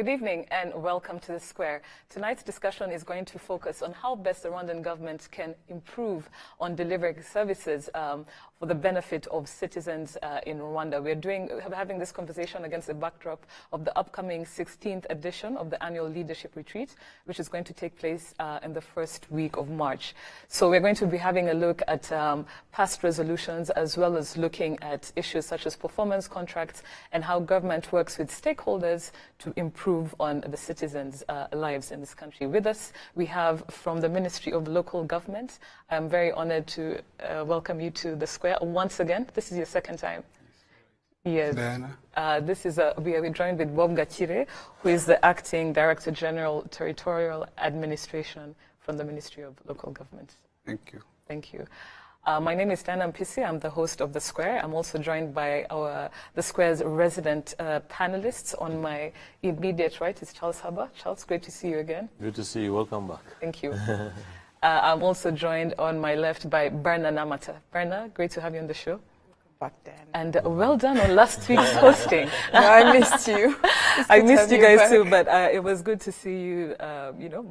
Good evening and welcome to The Square. Tonight's discussion is going to focus on how best the Rwandan government can improve on delivering services for the benefit of citizens in Rwanda. We're having this conversation against the backdrop of the upcoming 16th edition of the annual leadership retreat, which is going to take place in the first week of March. So we're going to be having a look at past resolutions as well as looking at issues such as performance contracts and how government works with stakeholders to improve on the citizens' lives in this country. With us, we have from the Ministry of Local Government. I'm very honored to welcome you to The Square once again. This is your second time. Yes. We are joined with Bob Gakire, who is the Acting Director General Territorial Administration from the Ministry of Local Government. Thank you. Thank you. My name is Dana Mpisi. I'm the host of The Square. I'm also joined by The Square's resident panelists. On my immediate right is Charles Haber. Charles, great to see you again. Good to see you. Welcome back. Thank you. I'm also joined on my left by Berna Namata. Berna, great to have you on the show. Back then. And well done on last week's hosting. No, I missed you. I missed you guys too, but it was good to see you,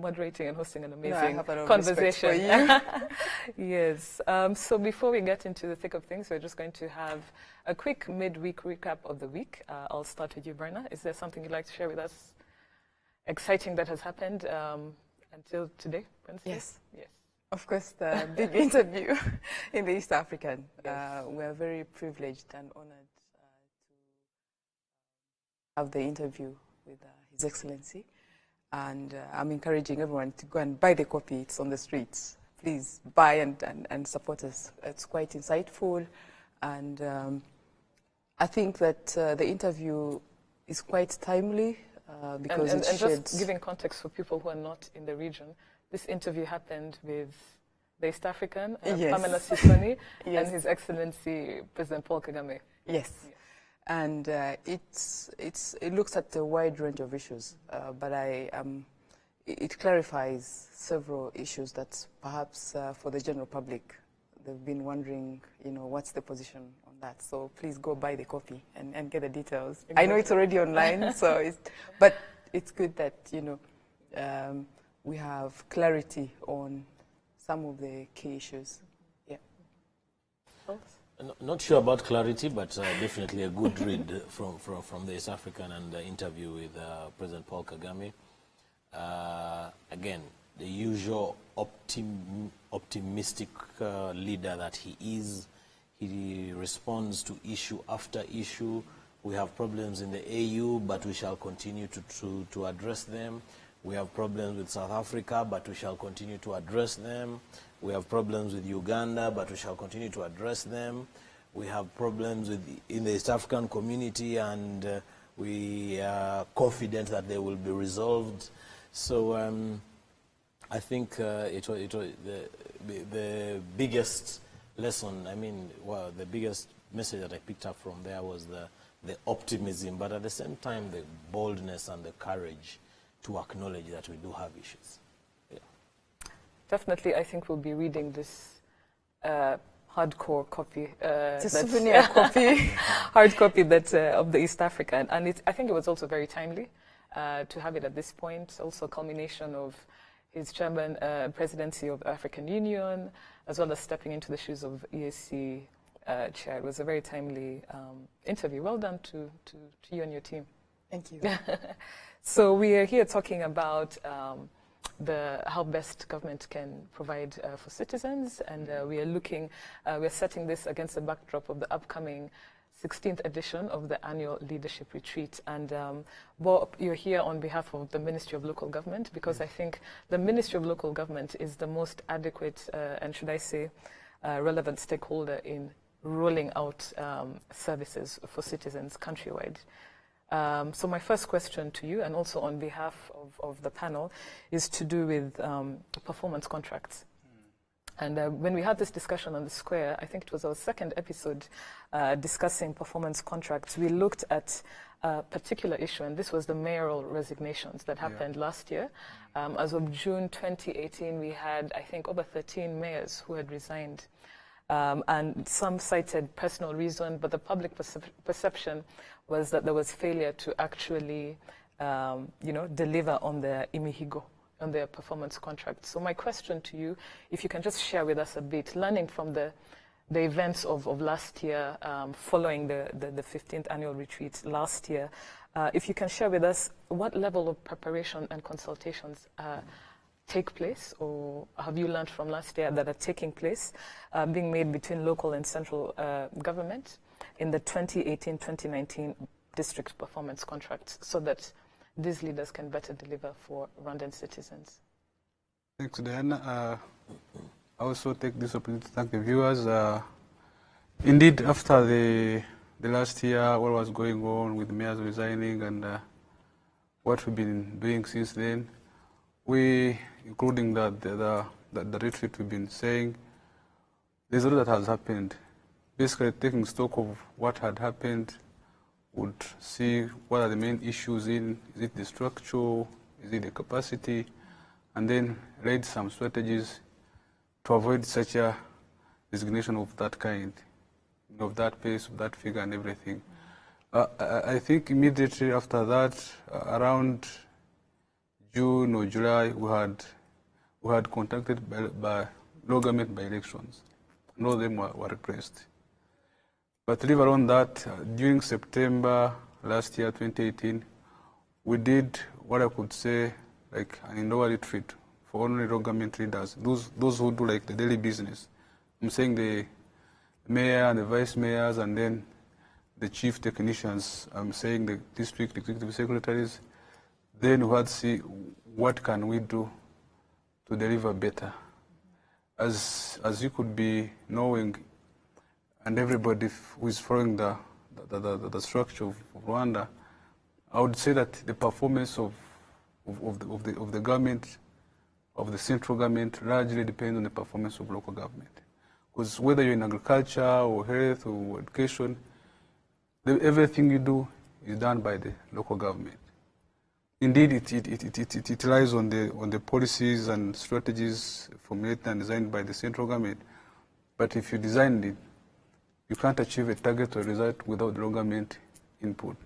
moderating and hosting an amazing conversation. Yes. So before we get into the thick of things, we're just going to have a quick mid-week recap of the week. I'll start with you, Berna. Is there something you'd like to share with us, exciting that has happened until today, Wednesday? Yes. Yes. Of course, the big interview in the East African. Yes. We're very privileged and honored to have the interview with His Excellency. And I'm encouraging everyone to go and buy the copy. It's on the streets. Please buy and support us. It's quite insightful. And I think that the interview is quite timely because and just giving context for people who are not in the region. This interview happened with the East African, yes. Pamela Sisoni, yes. and His Excellency President Paul Kagame. Yes. Yeah. And it looks at a wide range of issues, but it clarifies several issues that perhaps for the general public, they've been wondering, what's the position on that. So please go buy the copy and get the details. Exactly. I know it's already online, but it's good that, we have clarity on some of the key issues. Yeah. Not sure about clarity, but definitely a good read from the East African and the interview with President Paul Kagame. Again, the usual optimistic leader that he is. He responds to issue after issue. We have problems in the AU, but we shall continue to address them. We have problems with South Africa, but we shall continue to address them. We have problems with Uganda, but we shall continue to address them. We have problems in the East African community, and we are confident that they will be resolved. So I think the biggest lesson, the biggest message that I picked up from there was the optimism, but at the same time, the boldness and the courage to acknowledge that we do have issues. Yeah. Definitely, I think we'll be reading this hardcore copy. It's a souvenir copy. Hard copy of the East African. And I think it was also very timely to have it at this point. Also a culmination of his chairman presidency of the African Union, as well as stepping into the shoes of EAC chair. It was a very timely interview. Well done to you and your team. Thank you. So we are here talking about how best government can provide for citizens, and we're setting this against the backdrop of the upcoming 16th edition of the annual leadership retreat. And Bob, you're here on behalf of the Ministry of Local Government, because I think the Ministry of Local Government is the most adequate and, should I say, relevant stakeholder in rolling out services for citizens countrywide. So my first question to you, and also on behalf of the panel, is to do with performance contracts. And when we had this discussion on The Square, I think it was our second episode discussing performance contracts, we looked at a particular issue, and this was the mayoral resignations that happened last year. As of June 2018, we had, I think, over 13 mayors who had resigned. And some cited personal reason, but the public perception was that there was failure to actually deliver on their imihigo, on their performance contract. So my question to you, if you can just share with us a bit, learning from the events of last year, following the 15th annual retreat last year, if you can share with us what level of preparation and consultations take place, or have you learned from last year that are taking place, being made between local and central government in the 2018-2019 district performance contracts, so that these leaders can better deliver for Rwandan citizens? Thanks, Diana. I also take this opportunity to thank the viewers. Indeed, after the last year, what was going on with mayors resigning and what we've been doing since then, we, including the retreat we've been saying, there's a lot that has happened. Basically, taking stock of what had happened, would see what are the main issues is it the structure, is it the capacity, and then laid some strategies to avoid such a designation of that kind, of that pace, of that figure and everything. I think immediately after that, around June or July, we had contacted by local government by elections. None of them were repressed. But leave alone that, during September last year, 2018, we did what I could say like an indoor retreat for only local government leaders, those who do like the daily business. I'm saying the mayor and the vice mayors and then the chief technicians. I'm saying the district executive secretaries. Then we had to see what can we do to deliver better. As you could be knowing, and everybody who is following the structure of Rwanda, I would say that the performance of the government, of the central government, largely depends on the performance of local government. Because whether you're in agriculture or health or education, everything you do is done by the local government. Indeed, it relies on the policies and strategies formulated and designed by the central government. But if you designed it, you can't achieve a target or result without local government input.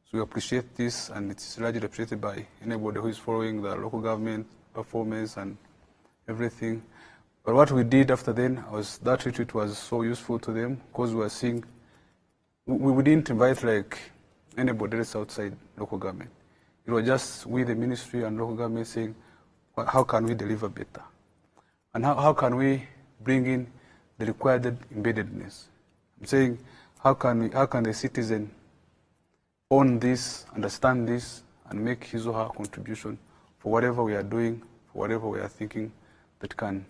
So we appreciate this, and it's largely appreciated by anybody who is following the local government performance and everything. But what we did after then was that retreat was so useful to them because we were seeing, we didn't invite like anybody else outside local government. It was just we, the ministry and local government, saying, how can we deliver better? And how can we bring in the required embeddedness? I'm saying, how can the citizen own this, understand this, and make his or her contribution for whatever we are doing, for whatever we are thinking that can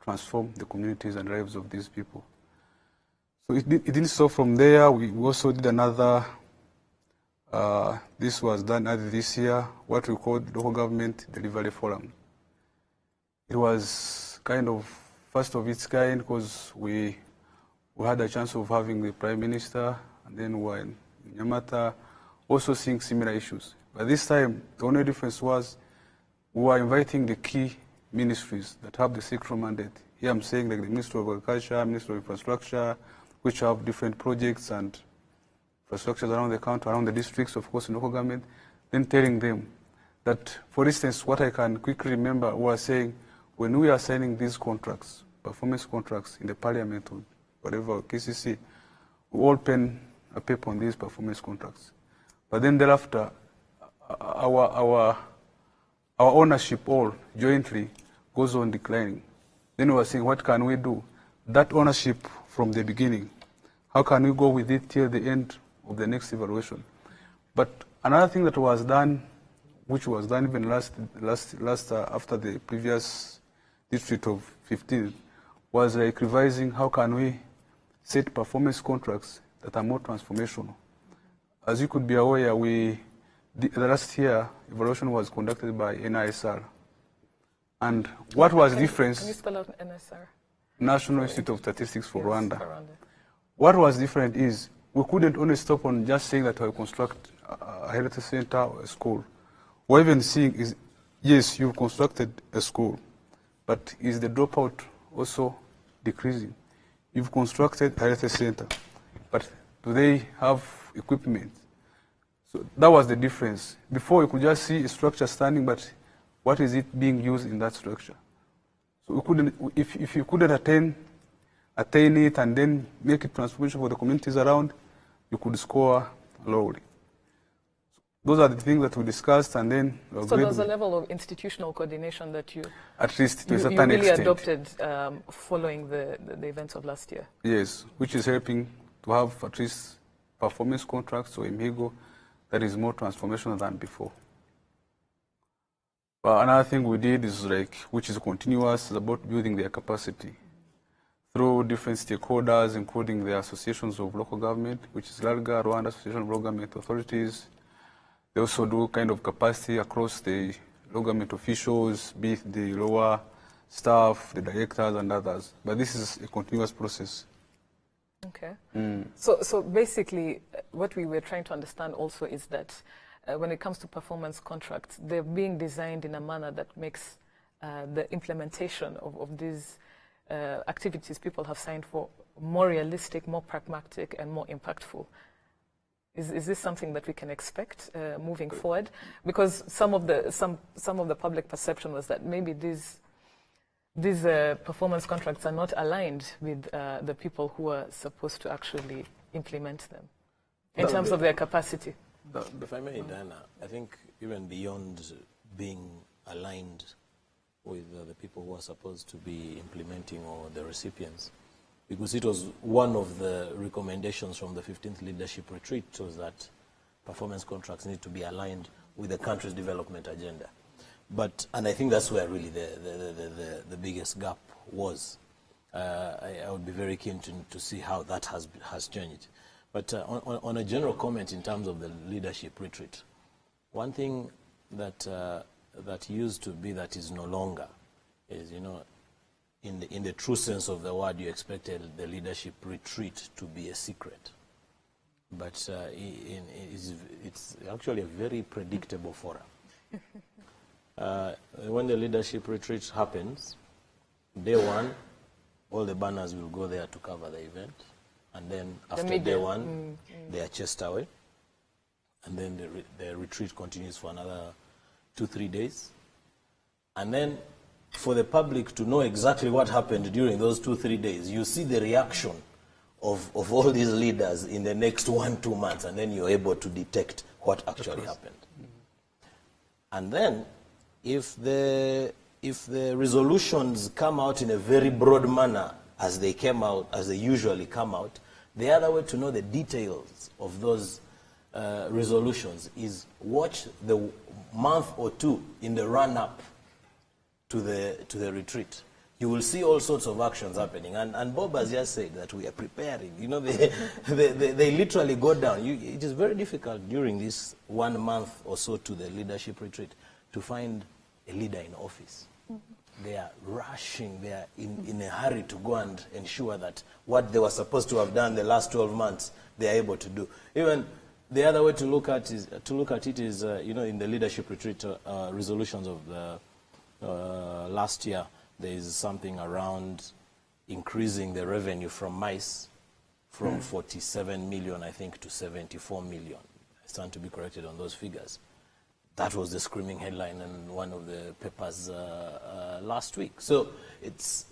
transform the communities and lives of these people. So it didn't stop from there. We also did another, this was done earlier this year, what we called Local Government Delivery Forum. It was kind of first of its kind because we had a chance of having the Prime Minister, and then we were in Nyamata, also seeing similar issues. But this time, the only difference was we were inviting the key ministries that have the sectoral mandate. Here I'm saying like the Ministry of Agriculture, Ministry of Infrastructure, which have different projects and infrastructures around the country, around the districts, of course, in local government, then telling them that, for instance, what I can quickly remember was saying, when we are signing these contracts, performance contracts in the parliament or whatever, KCC, we all pen a paper on these performance contracts. But then thereafter, our ownership all jointly goes on declining. Then we were saying, what can we do? That ownership from the beginning, how can we go with it till the end of the next evaluation? But another thing that was done, which was done even last after the previous district of 15, was like revising how can we set performance contracts that are more transformational. As you could be aware, the last year, evaluation was conducted by NISR. And what was the difference? Can you spell out NISR? National Institute of Statistics for Rwanda. What was different is we couldn't only stop on just saying that we construct a health center or a school. We're even seeing is, yes, you constructed a school, but is the dropout also decreasing? You've constructed a health center, but do they have equipment? So that was the difference. Before, you could just see a structure standing, but what is it being used in that structure? So we couldn't, if you couldn't attain it and then make it transformation for the communities around, you could score lowly. Those are the things that we discussed, and then so there's a level of institutional coordination that you, at least to a certain you really extent, adopted following the events of last year. Yes, which is helping to have at least performance contracts or MHIGO that is more transformational than before. But another thing we did is which is continuous, is about building their capacity through different stakeholders, including the associations of local government, which is LARGA, Rwanda Association of Local Government Authorities. They also do kind of capacity across the local government officials, be it the lower staff, the directors, and others. But this is a continuous process. Okay. So basically, what we were trying to understand also is that when it comes to performance contracts, they're being designed in a manner that makes the implementation of these activities people have signed for more realistic, more pragmatic, and more impactful. Is this something that we can expect moving forward? Because some of the public perception was that maybe these performance contracts are not aligned with the people who are supposed to actually implement them in terms of their capacity. If I may, Diana, I think even beyond being aligned with the people who are supposed to be implementing or the recipients, because it was one of the recommendations from the 15th Leadership Retreat was that performance contracts need to be aligned with the country's development agenda. And I think that's where really the biggest gap was. I would be very keen to see how that has changed. But on a general comment in terms of the leadership retreat, one thing that used to be that is no longer is, in the true sense of the word, you expected the leadership retreat to be a secret. But it's actually a very predictable forum. When the leadership retreat happens, day one, all the banners will go there to cover the event. And then after day one, they are chased away. And then the retreat continues for another 2-3 days. And then for the public to know exactly what happened during those 2-3 days, you see the reaction of all these leaders in the next 1-2 months, and then you're able to detect what actually happened. And then if the resolutions come out in a very broad manner as they usually come out, the other way to know the details of those resolutions is watch the month or two in the run-up to the retreat. You will see all sorts of actions happening. And Bob has just said that we are preparing. They literally go down. It is very difficult during this 1 month or so to the leadership retreat to find a leader in office. They are rushing, they are in a hurry to go and ensure that what they were supposed to have done the last 12 months, they are able to do. Even the other way to look at it is, in the leadership retreat resolutions of the last year, there is something around increasing the revenue from MICE from 47 million, I think, to 74 million. I stand to be corrected on those figures. That was the screaming headline in one of the papers last week. So it's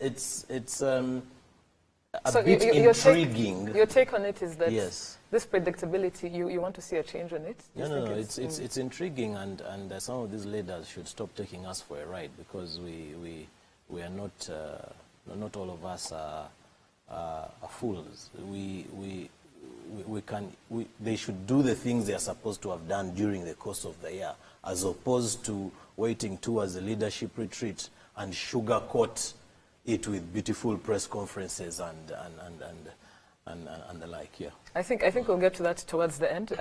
a bit intriguing. Your take on it is that yes, this predictability, you want to see a change on it? No, it's intriguing, and some of these leaders should stop taking us for a ride, because we are not all of us are fools. They should do the things they are supposed to have done during the course of the year, as opposed to waiting towards the leadership retreat and sugarcoat it with beautiful press conferences and the like. Yeah. I think we'll get to that towards the end,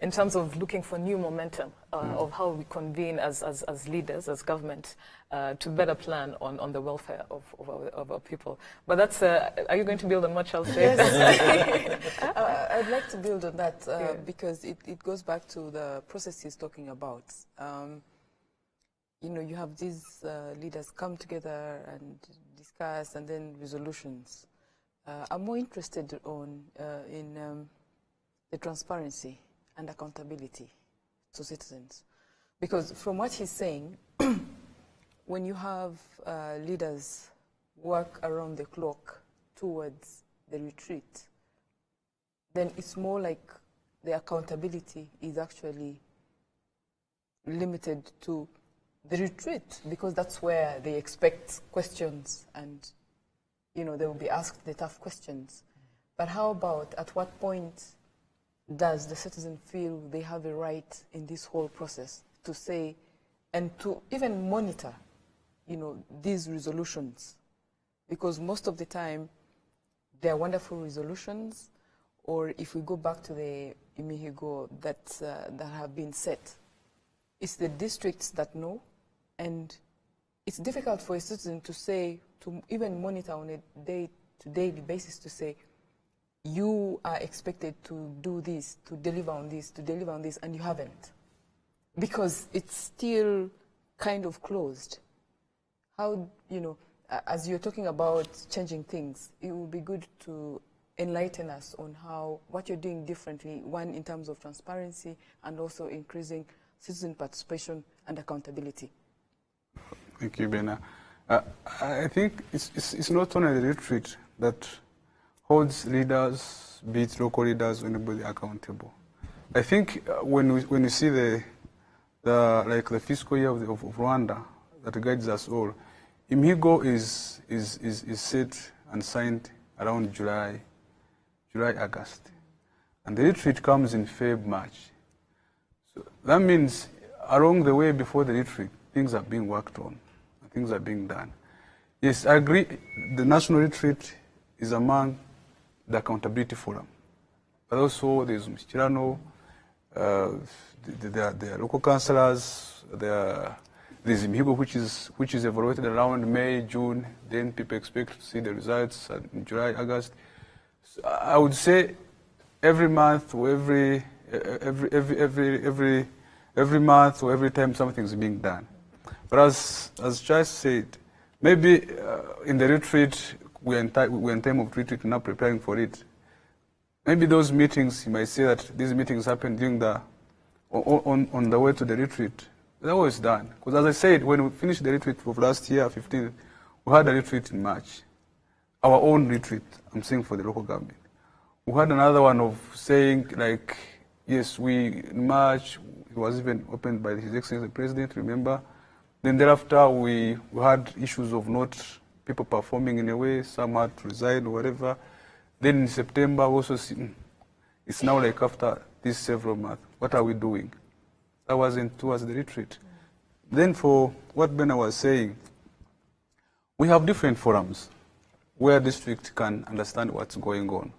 in terms of looking for new momentum of how we convene as leaders, as government, to better plan on the welfare of our people. But that's. Are you going to build on what Charles said? Yes. I'd like to build on that because it goes back to the process he's talking about. You have these leaders come together and discuss, and then resolutions. I'm more interested in the transparency and accountability to citizens. Because from what he's saying, when you have leaders work around the clock towards the retreat, then it's more like the accountability is actually limited to the retreat, because that's where they expect questions and, you know, they will be asked the tough questions. But how about at what point does the citizen feel they have a right in this whole process to say and to even monitor, you know, these resolutions? Because most of the time they're wonderful resolutions, or if we go back to the Imihigo that have been set, it's the districts that know, and it's difficult for a citizen to say, to even monitor on a day-to-day basis to say, you are expected to do this, to deliver on this, to deliver on this, and you haven't. Because it's still kind of closed. How, you know, as you're talking about changing things, it would be good to enlighten us on how, what you're doing differently, one in terms of transparency and also increasing citizen participation and accountability. Thank you, Bena. I think it's not only the retreat that holds leaders, be it local leaders or anybody accountable. I think when you see the fiscal year of Rwanda that guides us all, Imihigo is set and signed around July, August. And the retreat comes in Feb, March. So that means along the way before the retreat, things are being worked on, things are being done. Yes, I agree, the national retreat is among the accountability forum. But also there's Mchirano, there are local councillors, there's Imihigo which is evaluated around May, June, then people expect to see the results in July, August. So I would say every month or every month or every time something's being done. But as Charles said, maybe in the retreat, we're in time of retreat, now preparing for it. Maybe those meetings, you might say that these meetings happen during on the way to the retreat. That was done. Because as I said, when we finished the retreat of last year, 15th, we had a retreat in March. Our own retreat, I'm saying for the local government. We had another one of saying, like, yes, in March, it was even opened by His Excellency the President, remember? Then thereafter, we had issues of not people performing in a way, some had to resign or whatever. Then in September, also, it's now like after these several months, what are we doing? That wasn't towards the retreat. Then for what Bena was saying, we have different forums where district can understand what's going on.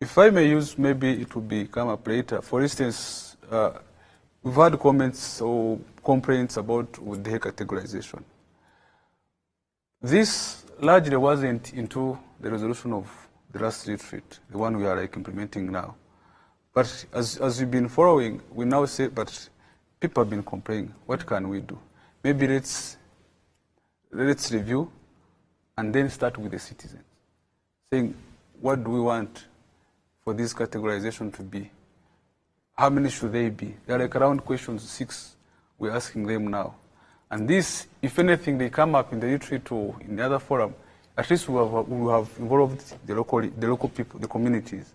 If I may use, maybe it will come up later. For instance, we've had comments or complaints about the categorization. This largely wasn't into the resolution of the last retreat, the one we are implementing now. But as we've been following, we now say, but people have been complaining. What can we do? Maybe let's review and then start with the citizens, saying, what do we want for this categorization to be? How many should they be? They're like around questions 6 we're asking them now. And this, if anything, they come up in the retreat or in the other forum, at least we have involved the local people, the communities,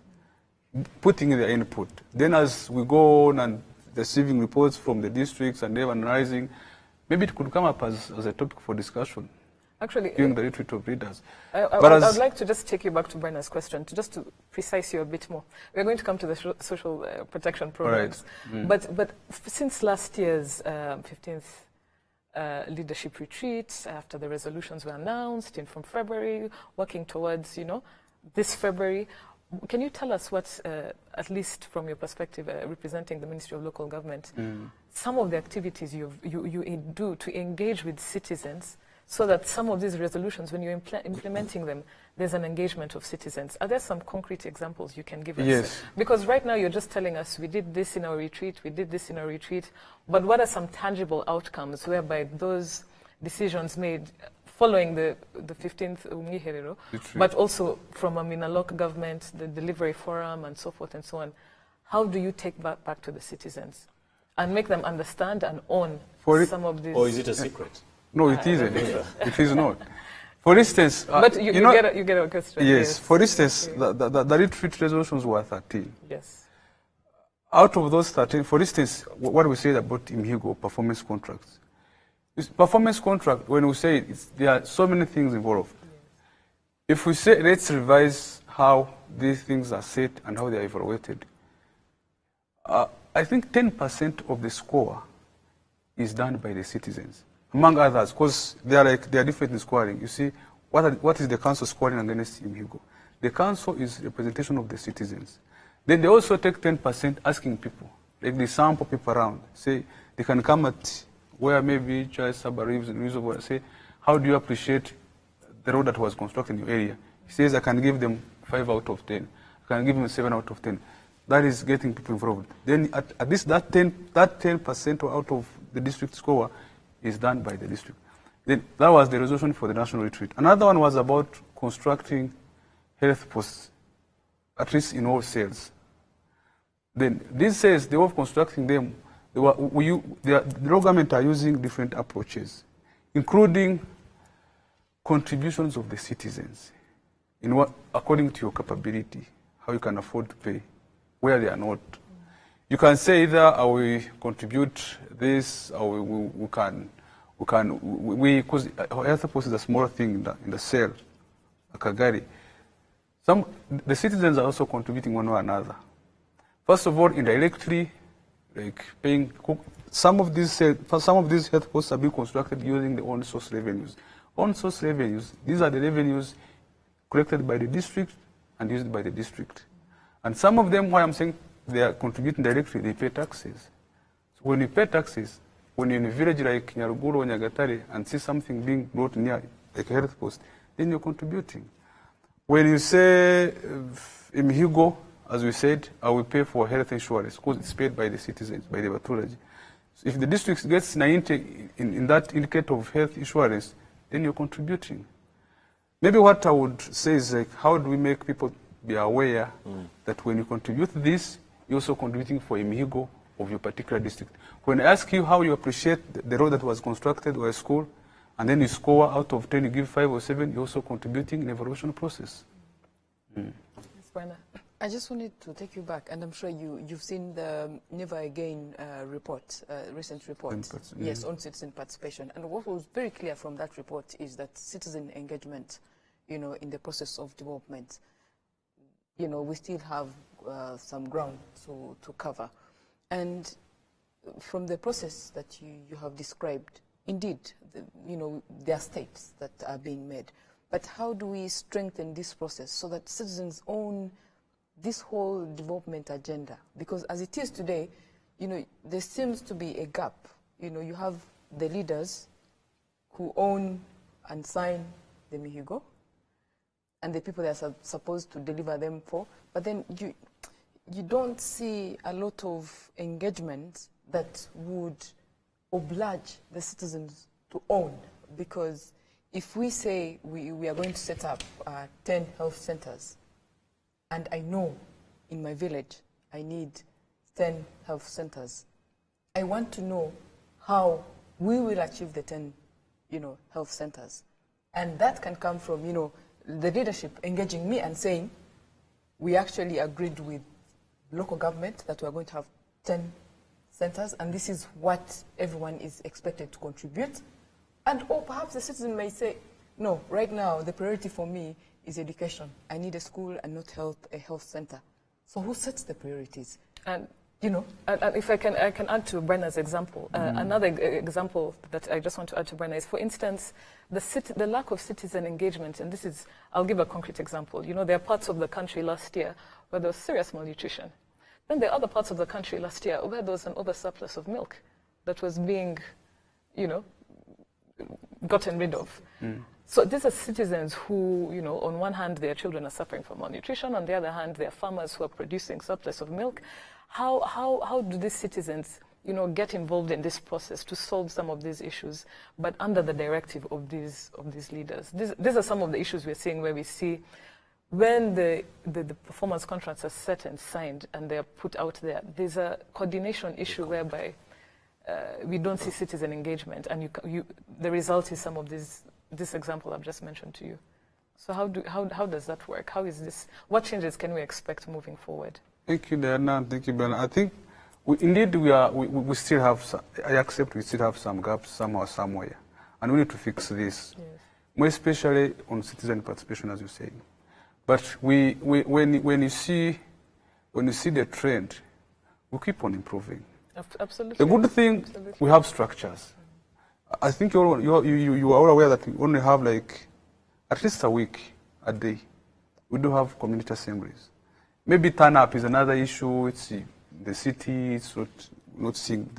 putting in their input. Then as we go on and receiving reports from the districts and they're analyzing, maybe it could come up as a topic for discussion. Actually, during the retreat of leaders. I'd like to just take you back to Bernard's question, just to precise you a bit more. We're going to come to the social protection programs. Right. But since last year's 15th leadership retreat, after the resolutions were announced from February, working towards, this February, can you tell us what, at least from your perspective, representing the Ministry of Local Government, some of the activities you do to engage with citizens, so that some of these resolutions, when you're implementing them, there's an engagement of citizens? Are there some concrete examples you can give us? Yes. Because right now you're just telling us, we did this in our retreat, we did this in our retreat, but what are some tangible outcomes whereby those decisions made following the 15th Umwiherero, but also from Minalok government, the delivery forum and so forth and so on, how do you take back to the citizens and make them understand and own some of these? Or is it a secret? No, it isn't. It is not. For instance, but you get a question. Yes. For instance, the retreat resolutions were 13. Yes. Out of those 13, for instance, what we said about Imhigo performance contracts. This performance contract, when we say it, there are so many things involved. Yes. If we say let's revise how these things are set and how they are evaluated, I think 10% of the score is done by the citizens, among others, because they are different in scoring. You see, what is the council scoring against Imhigo? The council is representation of the citizens. Then they also take 10% asking people, like they sample people around. Say, they can come at where maybe Charles Saba lives and say, how do you appreciate the road that was constructed in your area? He says, I can give them 5 out of 10. I can give them 7 out of 10. That is getting people involved. Then at least that 10% out of the district score is done by the district. Then that was the resolution for the national retreat. Another one was about constructing health posts, at least in all cells. Then this says the way of constructing them, the government are using different approaches, including contributions of the citizens, according to your capability, how you can afford to pay, where they are not. You can say either I will contribute this, or because health post is a smaller thing in the cell, a Kagari. The citizens are also contributing one or another. First of all, indirectly, like paying. Some of these health posts are being constructed using the own source revenues. Own source revenues. These are the revenues collected by the district and used by the district. And some of them, why I'm saying they are contributing directly, they pay taxes. So when you pay taxes, when you're in a village like Nyaruguru or Nyagatare and see something being brought near, like a health post, then you're contributing. When you say in Mihigo, as we said, I will pay for health insurance because it's paid by the citizens, by the pathology. So if the district gets 90 in that indicator of health insurance, then you're contributing. Maybe what I would say is like, how do we make people be aware that when you contribute this, you're also contributing for a Mihigo of your particular district. When I ask you how you appreciate the road that was constructed or a school, and then you score out of 10, you give 5 or 7, you're also contributing in the evaluation process. I just wanted to take you back, and I'm sure you've seen the Never Again report, recent report. Yes, on citizen participation. And what was very clear from that report is that citizen engagement, in the process of development, we still have some ground to cover. And from the process that you have described, indeed, there are steps that are being made. But how do we strengthen this process so that citizens own this whole development agenda? Because as it is today, there seems to be a gap. You have the leaders who own and sign the Mihigo, and the people that are supposed to deliver them for, but then you don't see a lot of engagement that would oblige the citizens to own. Because if we say we are going to set up 10 health centers, and I know in my village I need 10 health centers, I want to know how we will achieve the 10 health centers. And that can come from the leadership engaging me and saying, we actually agreed with local government that we are going to have 10 centers, and this is what everyone is expected to contribute. Or perhaps the citizen may say, no, right now the priority for me is education. I need a school and not a health center. So who sets the priorities? And and if I can add to Brenna's example. Another example that I just want to add to Brenna is, for instance, the lack of citizen engagement. And this is, I'll give a concrete example. There are parts of the country last year where there was serious malnutrition. Then there are other parts of the country last year where there was an oversurplus of milk that was being, gotten rid of. So these are citizens who, on one hand, their children are suffering from malnutrition. On the other hand, they are farmers who are producing surplus of milk. How do these citizens, get involved in this process to solve some of these issues, but under the directive of these leaders? These are some of the issues we're seeing, where we see when the performance contracts are set and signed and they're put out there, there's a coordination issue whereby we don't see citizen engagement, and the result is some of this example I've just mentioned to you. So how does that work? How is this? What changes can we expect moving forward? Thank you, Diana. Thank you, Ben. I think we still have. I accept we still have some gaps somewhere, and we need to fix this. Yes. More especially on citizen participation, as you say. But when you see the trend, we keep on improving. Absolutely. The good thing, we have structures. I think you are all aware that we only have like at least a week, a day. We do have community assemblies. Maybe turn up is another issue. It's the city. It's not seeing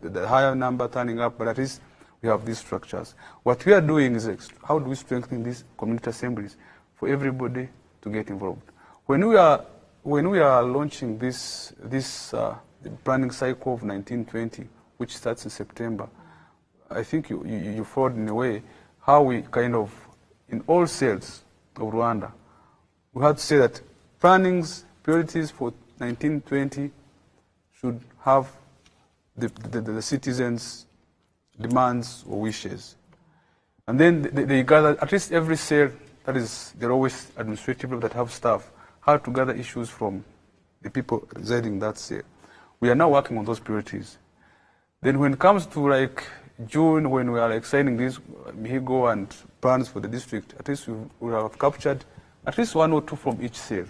the higher number turning up, but at least we have these structures. What we are doing is how do we strengthen these community assemblies for everybody to get involved? When we are launching this planning cycle of 1920, which starts in September, I think you followed in a way how we kind of, in all cells of Rwanda, we had to say that planning's priorities for 1920 should have the citizens' demands or wishes. And then they gather, at least every cell, that is, there are always administrative people that have staff, how to gather issues from the people residing in that cell. We are now working on those priorities. Then when it comes to like June, when we are like signing this Mihigo and plans for the district, at least we have captured at least 1 or 2 from each cell.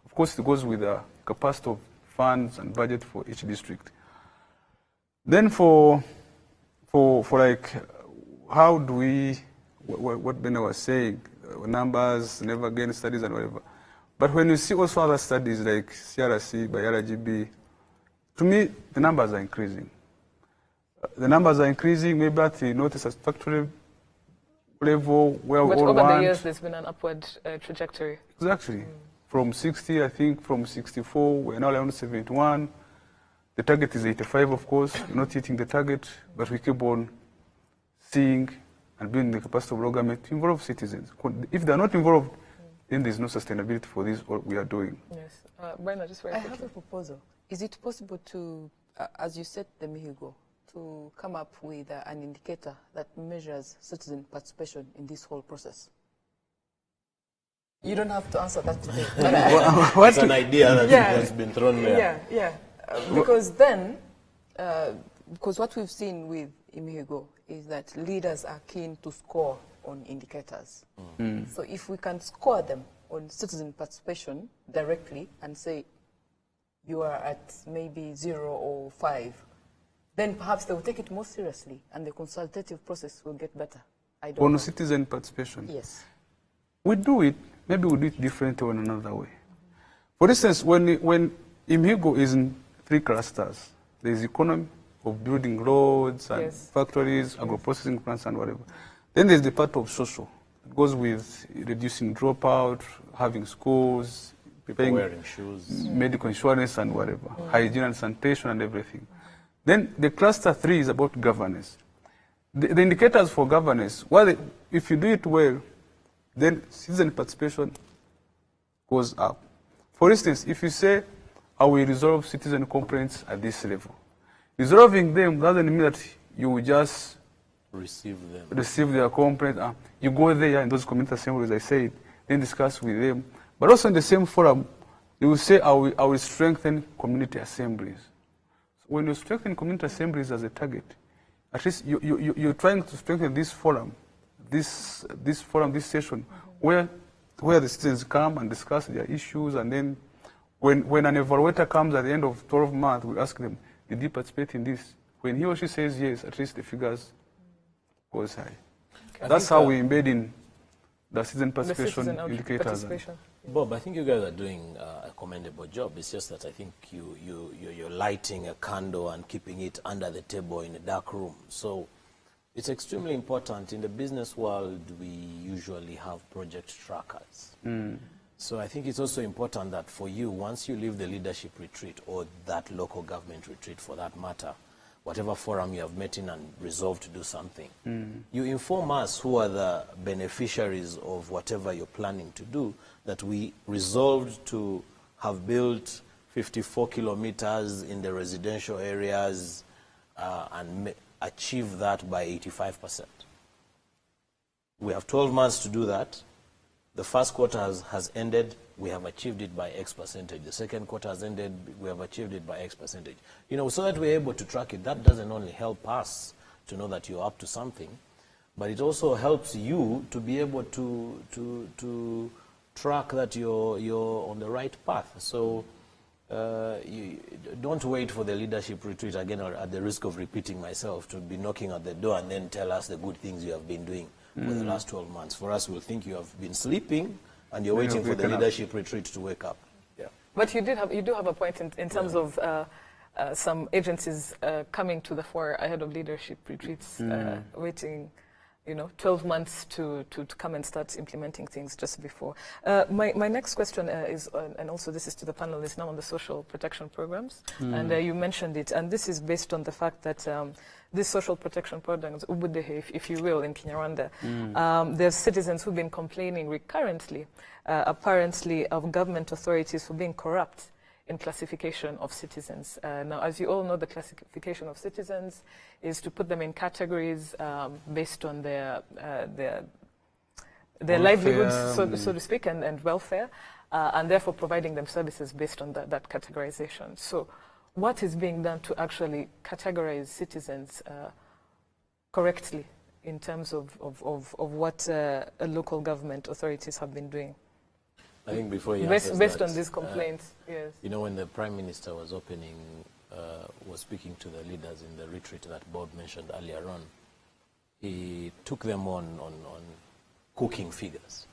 Of course, it goes with the capacity of funds and budget for each district. Then for like, how do we, what Ben was saying, numbers, never again studies and whatever. But when you see also other studies like CRC by RGB, to me, the numbers are increasing. The numbers are increasing, maybe at the not a satisfactory level where we all want. But over the years, there's been an upward trajectory. Exactly. From 60, I think, from 64, we're now around 71. The target is 85, of course. We're not hitting the target, but we keep on seeing and building the capacity of local government to involve citizens. If they're not involved, then there's no sustainability for this, what we are doing. Yes. Brenna, just very quickly. I have a proposal. Is it possible to, as you said, the Mihigo, to come up with an indicator that measures citizen participation in this whole process? You don't have to answer that today. What's an idea that has been thrown there? Because then, because what we've seen with Imihigo is that leaders are keen to score on indicators. So if we can score them on citizen participation directly and say, you are at maybe 0 or 5, then perhaps they will take it more seriously and the consultative process will get better. I don't know. On citizen participation? Yes. We do it, maybe we do it differently in another way. For instance, when Imihigo is in 3 clusters, there is economy of building roads and factories, agro-processing plants and whatever. Then there's the part of social. It goes with reducing dropout, having schools, paying wearing shoes, medical insurance and whatever, hygiene and sanitation and everything. Then the cluster 3 is about governance. The indicators for governance, if you do it well, then citizen participation goes up. For instance, if you say, I will resolve citizen complaints at this level, resolving them doesn't mean that you will just receive their complaint. You go there in those community assemblies, I said, then discuss with them. But also in the same forum, you will say, I will strengthen community assemblies. So when you strengthen community assemblies as a target, at least you're trying to strengthen this forum, this session, where the citizens come and discuss their issues, and then when an evaluator comes at the end of 12 months, we ask them, did you participate in this? When he or she says yes, at least the figures goes high. That's how we embed in the citizen participation indicators. Bob, I think you guys are doing a commendable job. It's just that I think you're lighting a candle and keeping it under the table in a dark room. So it's extremely important. In the business world, we usually have project trackers. So I think it's also important that for you, once you leave the leadership retreat or that local government retreat for that matter, whatever forum you have met in and resolved to do something. You inform us who are the beneficiaries of whatever you're planning to do, that we resolved to have built 54 kilometers in the residential areas and achieve that by 85%. We have 12 months to do that. The first quarter has ended, we have achieved it by X percentage. The second quarter has ended, we have achieved it by X percentage. You know, so that we're able to track it. That doesn't only help us to know that you're up to something, but it also helps you to be able to track that you're on the right path. So you don't wait for the leadership retreat again, or at the risk of repeating myself, to be knocking at the door and then tell us the good things you have been doing for the last 12 months. For us, we'll think you have been sleeping and you're waiting for the leadership retreat to wake up. Yeah. But you do have a point in terms of some agencies coming to the fore ahead of leadership retreats, waiting, 12 months to come and start implementing things just before. My next question is, and also this is to the panelists now, on the social protection programs. And you mentioned it, and this is based on the fact that these social protection programs, ubudehe, if you will, in Kinyarwanda, there's citizens who've been complaining recurrently, apparently, of government authorities for being corrupt in classification of citizens. Now, as you all know, the classification of citizens is to put them in categories based on their livelihoods, so to speak, and welfare, and therefore providing them services based on that categorization. So what is being done to actually categorize citizens correctly in terms of what local government authorities have been doing? I think before you based on these complaints, yes. You know, when the Prime Minister was was speaking to the leaders in the retreat that Bob mentioned earlier on, he took them on cooking figures.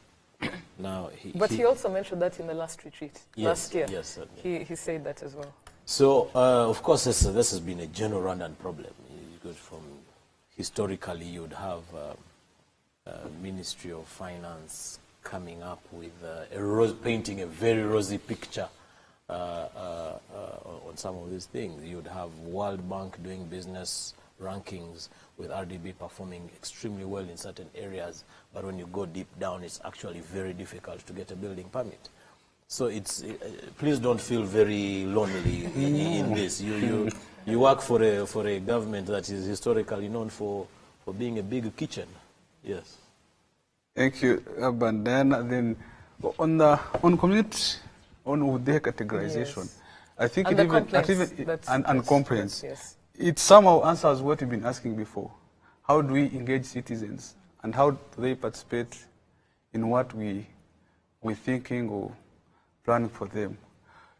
Now, he also mentioned that in the last retreat, last year. Yes, certainly. He said that as well. So, of course, this has been a general Rwandan problem. Historically, you'd have Ministry of Finance coming up with painting a very rosy picture on some of these things. You'd have World Bank doing business rankings with RDB performing extremely well in certain areas, but when you go deep down, it's actually very difficult to get a building permit. So please don't feel very lonely in this. You work for a government that is historically known for being a big kitchen. Yes. Thank you, Urban. Then on community, on ubudehe categorization, yes. I think and and complaints. Yes. It somehow answers what you've been asking before. How do we engage citizens, and how do they participate in what we're thinking or planning for them?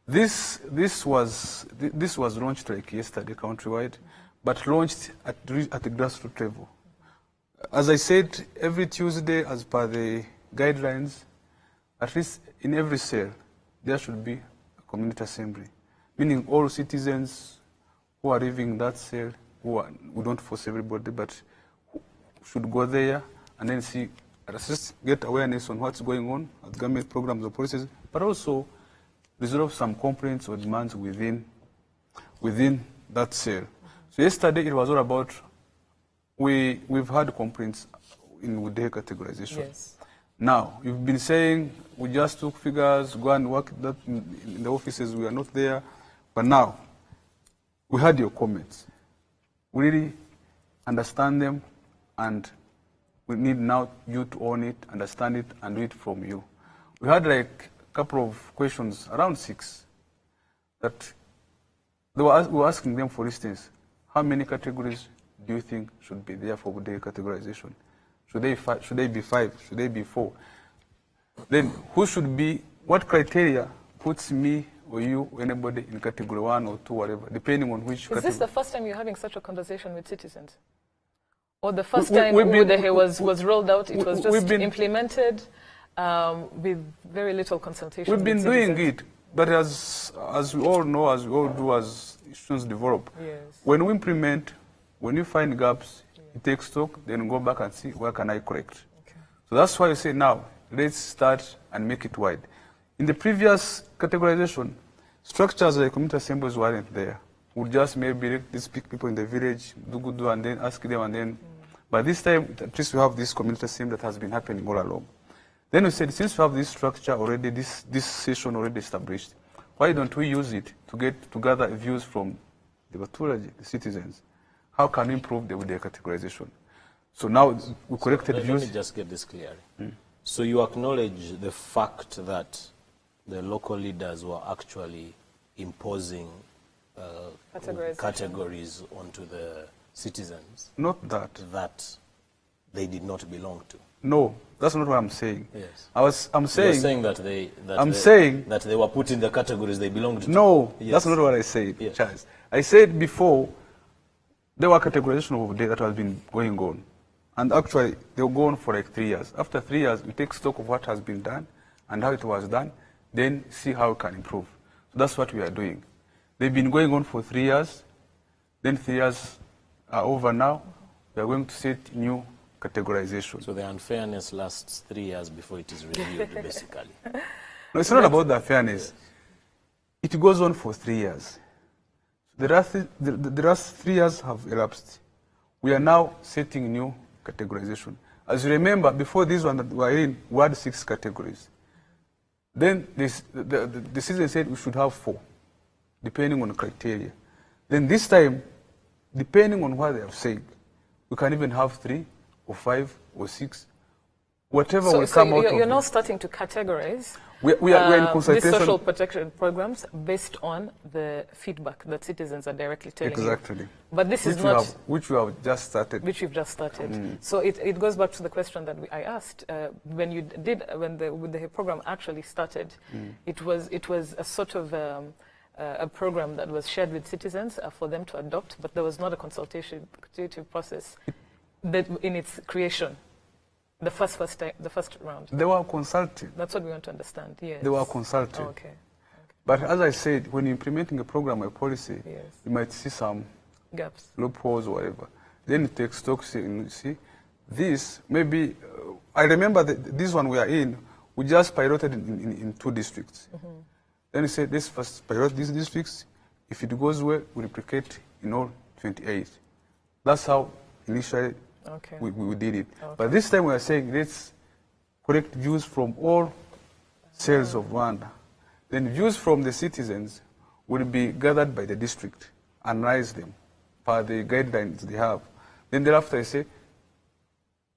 This was launched like yesterday countrywide, but launched at the grassroots level. As I said, every Tuesday, as per the guidelines, at least in every cell, there should be a community assembly, meaning all citizens who are living in that cell, we don't force everybody, but should go there and then see, just get awareness on what's going on at government programs or policies, but also resolve some complaints or demands within that cell. So yesterday it was all about, we've had complaints in ubudehe categorization. Yes. Now, you've been saying we just took figures, go and work that in the offices, we are not there. But now, we had your comments. We really understand them, and we need now you to own it, understand it, and do it from you. We had like a couple of questions, around 6, that we were asking them, for instance, how many categories do you think should be there for ubudehe categorization? Should they be 5? Should they be 4? Then who should be, what criteria puts me or you or anybody in category 1 or 2, whatever, depending on which category? Is this the first time you're having such a conversation with citizens? Or the first time ubudehe was rolled out, it was just implemented with very little consultation? We've been doing it, but as we all know, as we all do as institutions develop, yes. When we implement, when you find gaps, you take stock, then go back and see where can I correct. Okay. So that's why you say now, let's start and make it wide. In the previous categorization, structures like community assemblies weren't there. would just maybe let these people in the village do good, and then ask them, and then. But this time, at least we have this community sim that has been happening all along. Then we said, since we have this structure already, this session already established, why don't we use it to gather views from the Baturage, the citizens? How can we improve the categorization? So now we collected views. Let me just get this clear. So you acknowledge the fact that the local leaders were actually imposing categories onto the citizens. Not that. That they did not belong to. No, that's not what I'm saying. Yes. I'm saying. You're saying that that they were put in the categories they belonged to. No, yes. That's not what I said, yes. Charles. I said before there were categorization of data that has been going on. And actually, they will go on for like 3 years. After 3 years, we take stock of what has been done and how it was done, then see how we can improve. So that's what we are doing. They've been going on for 3 years, then 3 years are over now. We are going to set new categorization. So the unfairness lasts 3 years before it is reviewed, basically. No, it's not about the fairness. It goes on for 3 years. The last 3 years have elapsed. We are now setting new categorization. As you remember, before this one that we were in, we had 6 categories. Then the citizen said we should have 4, depending on the criteria. Then this time, depending on what they have said, we can even have 3 or 5 or 6, whatever will come out of it. You're now starting to categorize we're in consultation. these social protection programs based on the feedback that citizens are directly telling Exactly. you. But this is not... which we have just started. Which we've just started. So it goes back to the question that I asked. When the program actually started, it was a sort of a program that was shared with citizens for them to adopt, but there was not a consultative process in its creation. The first round. They were consulted. That's what we want to understand. Yes. They were consulted. Oh, okay. But as I said, when you're implementing a program or a policy, Yes. you might see some Gaps. loopholes or whatever. Then you take stock, see this, maybe, I remember this one we are in, we just piloted in 2 districts. Then you said, let's first pilot these districts. If it goes well, we replicate in all 28. That's how initially we did it. Okay. But this time we are saying, let's collect views from all cells of Rwanda. Then views from the citizens will be gathered by the district, analyze them per the guidelines they have. Then thereafter I say,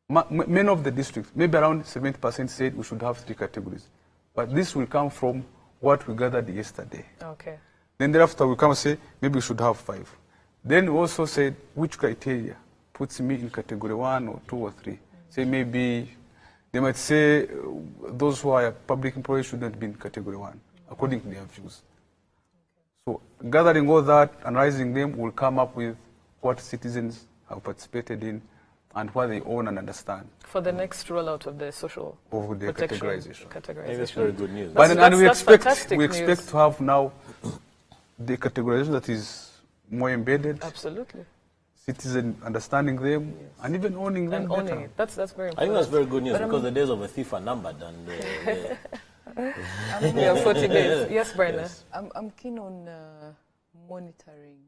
many of the districts, maybe around 70% said we should have 3 categories. But this will come from what we gathered yesterday. Okay. Then thereafter we come and say, maybe we should have 5. Then we also said, which criteria puts me in category 1 or 2 or 3. Say maybe, they might say those who are public employees shouldn't be in category 1, according to their views. So gathering all that, analyzing them, will come up with what citizens have participated in and what they own and understand. For the next rollout of the social categorization. Maybe that's very good news. And we expect to have now the categorization that is more embedded. Absolutely. Citizen understanding them, yes, and even owning them. And owning it. That's very important. I think that's very good news, because the days of a thief are numbered. And yeah, 40 days. Yes, Brenna. Yes. I'm keen on monitoring